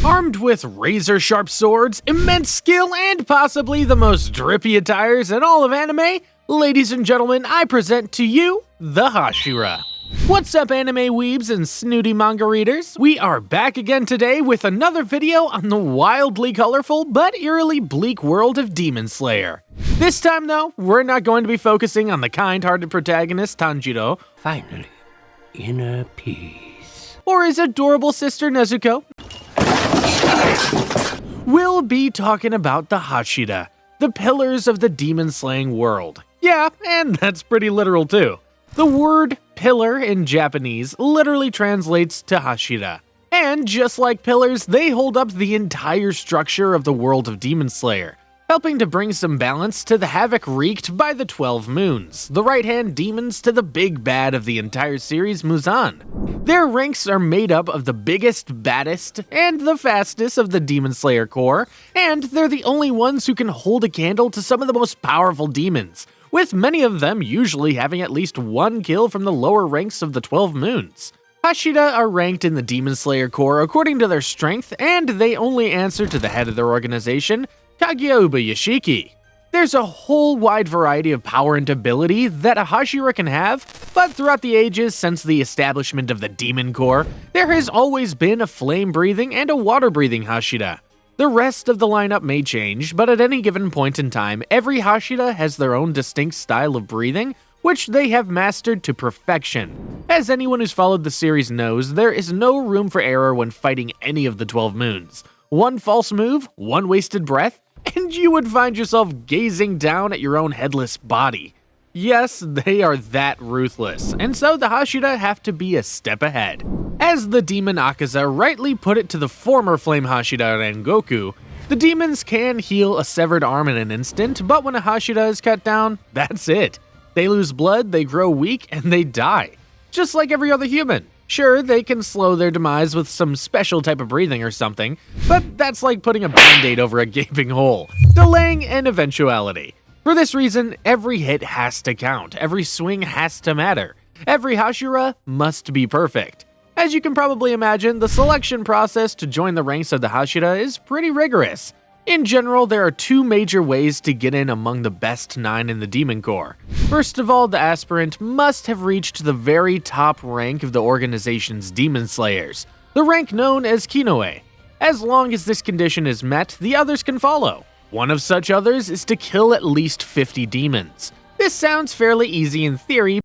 Armed with razor-sharp swords, immense skill, and possibly the most drippy attires in all of anime, ladies and gentlemen, I present to you the Hashira. What's up, anime weebs and snooty manga readers? We are back again today with another video on the wildly colorful but eerily bleak world of Demon Slayer. This time though, we're not going to be focusing on the kind-hearted protagonist Tanjiro, Finally, inner peace. or his adorable sister Nezuko. We'll be talking about the Hashira, the pillars of the demon-slaying world. Yeah, and that's pretty literal too. The word pillar in Japanese literally translates to Hashira. And just like pillars, they hold up the entire structure of the world of Demon Slayer, helping to bring some balance to the havoc wreaked by the 12 moons, the right-hand demons to the big bad of the entire series, Muzan. Their ranks are made up of the biggest, baddest, and the fastest of the Demon Slayer Corps, and they're the only ones who can hold a candle to some of the most powerful demons, with many of them usually having at least one kill from the lower ranks of the 12 moons. Hashira are ranked in the Demon Slayer Corps according to their strength, and they only answer to the head of their organization, Kaguya Yashiki. There's a whole wide variety of power and ability that a Hashira can have, but throughout the ages since the establishment of the Demon Corps, there has always been a flame-breathing and a water-breathing Hashira. The rest of the lineup may change, but at any given point in time, every Hashira has their own distinct style of breathing, which they have mastered to perfection. As anyone who's followed the series knows, there is no room for error when fighting any of the 12 moons. One false move, one wasted breath, and you would find yourself gazing down at your own headless body. Yes, they are that ruthless, and so the Hashira have to be a step ahead. As the demon Akaza rightly put it to the former Flame Hashira Rengoku, the demons can heal a severed arm in an instant, but when a Hashira is cut down, that's it. They lose blood, they grow weak, and they die. Just like every other human. Sure, they can slow their demise with some special type of breathing or something, but that's like putting a band-aid over a gaping hole, delaying an eventuality. For this reason, every hit has to count, every swing has to matter, every Hashira must be perfect. As you can probably imagine, the selection process to join the ranks of the Hashira is pretty rigorous. In general, there are two major ways to get in among the best 9 in the Demon Corps. First of all, the aspirant must have reached the very top rank of the organization's Demon Slayers, the rank known as Kinoe. As long as this condition is met, the others can follow. One of such others is to kill at least 50 demons. This sounds fairly easy in theory,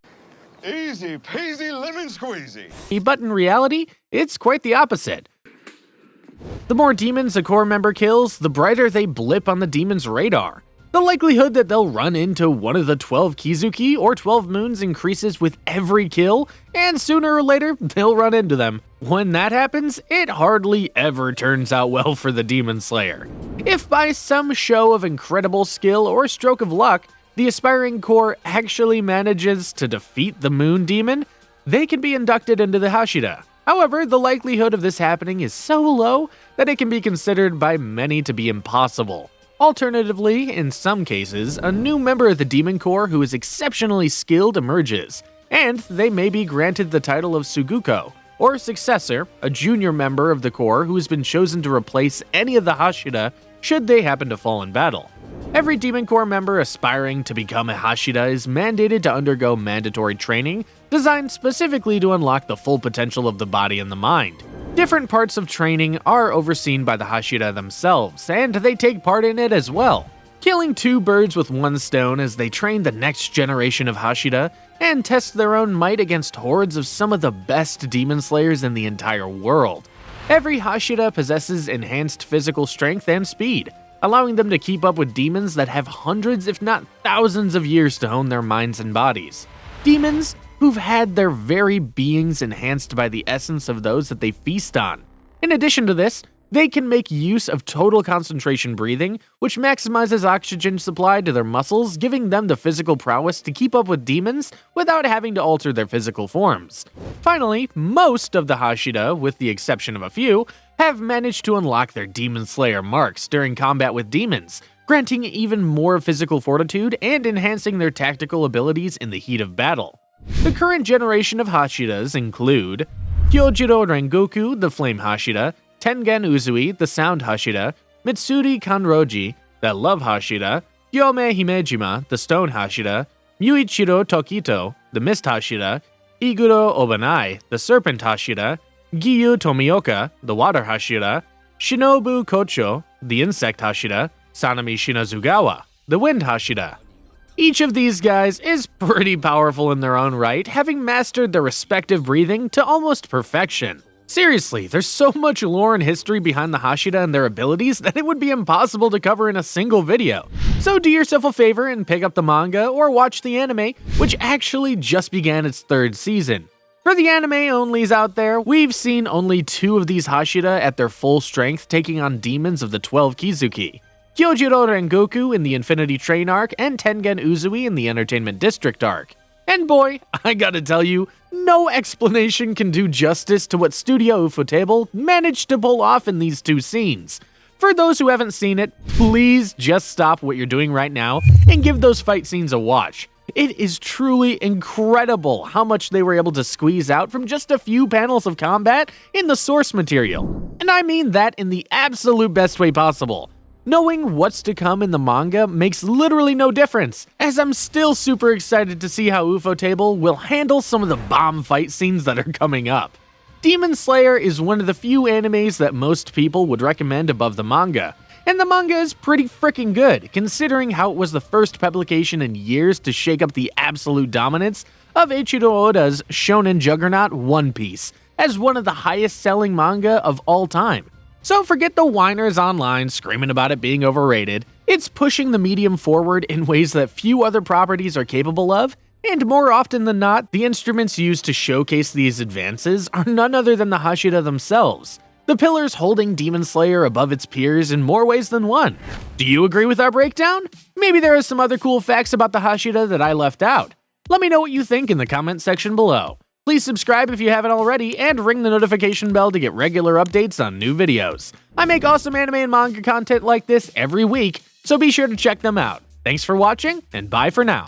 Easy peasy lemon squeezy. but in reality, it's quite the opposite. The more demons a Corps member kills, the brighter they blip on the demon's radar. The likelihood that they'll run into one of the 12 Kizuki or 12 moons increases with every kill, and sooner or later, they'll run into them. When that happens, it hardly ever turns out well for the Demon Slayer. If by some show of incredible skill or stroke of luck, the aspiring Corps actually manages to defeat the Moon Demon, they can be inducted into the Hashira. However, the likelihood of this happening is so low that it can be considered by many to be impossible. Alternatively, in some cases, a new member of the Demon Corps who is exceptionally skilled emerges, and they may be granted the title of Suguko, or successor, a junior member of the Corps who has been chosen to replace any of the Hashira should they happen to fall in battle. Every Demon Corps member aspiring to become a Hashira is mandated to undergo mandatory training designed specifically to unlock the full potential of the body and the mind. Different parts of training are overseen by the Hashira themselves, and they take part in it as well, killing two birds with one stone as they train the next generation of Hashira and test their own might against hordes of some of the best demon slayers in the entire world. Every Hashira possesses enhanced physical strength and speed, allowing them to keep up with demons that have hundreds if not thousands of years to hone their minds and bodies. Demons who've had their very beings enhanced by the essence of those that they feast on. In addition to this, they can make use of total concentration breathing, which maximizes oxygen supply to their muscles, giving them the physical prowess to keep up with demons without having to alter their physical forms. Finally, most of the Hashira, with the exception of a few, have managed to unlock their Demon Slayer marks during combat with demons, granting even more physical fortitude and enhancing their tactical abilities in the heat of battle. The current generation of Hashiras include Kyojiro Rengoku, the Flame Hashira, Tengen Uzui, the Sound Hashira, Mitsuri Kanroji, the Love Hashira, Hyome Himejima, the Stone Hashira, Muichiro Tokito, the Mist Hashira, Iguro Obanai, the Serpent Hashira, Giyu Tomioka, the Water Hashira, Shinobu Kocho, the Insect Hashira, Sanami Shinazugawa, the Wind Hashira. Each of these guys is pretty powerful in their own right, having mastered their respective breathing to almost perfection. Seriously, there's so much lore and history behind the Hashira and their abilities that it would be impossible to cover in a single video. So do yourself a favor and pick up the manga or watch the anime, which actually just began its 3rd season. For the anime-onlys out there, we've seen only 2 of these Hashira at their full strength taking on demons of the 12 Kizuki. Kyojiro Rengoku in the Infinity Train arc and Tengen Uzui in the Entertainment District arc. And boy, I gotta tell you, no explanation can do justice to what Studio Ufotable managed to pull off in these 2 scenes. For those who haven't seen it, please just stop what you're doing right now and give those fight scenes a watch. It is truly incredible how much they were able to squeeze out from just a few panels of combat in the source material. And I mean that in the absolute best way possible. Knowing what's to come in the manga makes literally no difference, as I'm still super excited to see how Ufotable will handle some of the bomb fight scenes that are coming up. Demon Slayer is one of the few animes that most people would recommend above the manga, and the manga is pretty freaking good, considering how it was the first publication in years to shake up the absolute dominance of Eiichiro Oda's shonen juggernaut One Piece, as one of the highest selling manga of all time. So forget the whiners online screaming about it being overrated. It's pushing the medium forward in ways that few other properties are capable of, and more often than not, the instruments used to showcase these advances are none other than the Hashira themselves, the pillars holding Demon Slayer above its peers in more ways than one. Do you agree with our breakdown? Maybe there are some other cool facts about the Hashira that I left out. Let me know what you think in the comment section below. Please subscribe if you haven't already, and ring the notification bell to get regular updates on new videos. I make awesome anime and manga content like this every week, so be sure to check them out. Thanks for watching, and bye for now.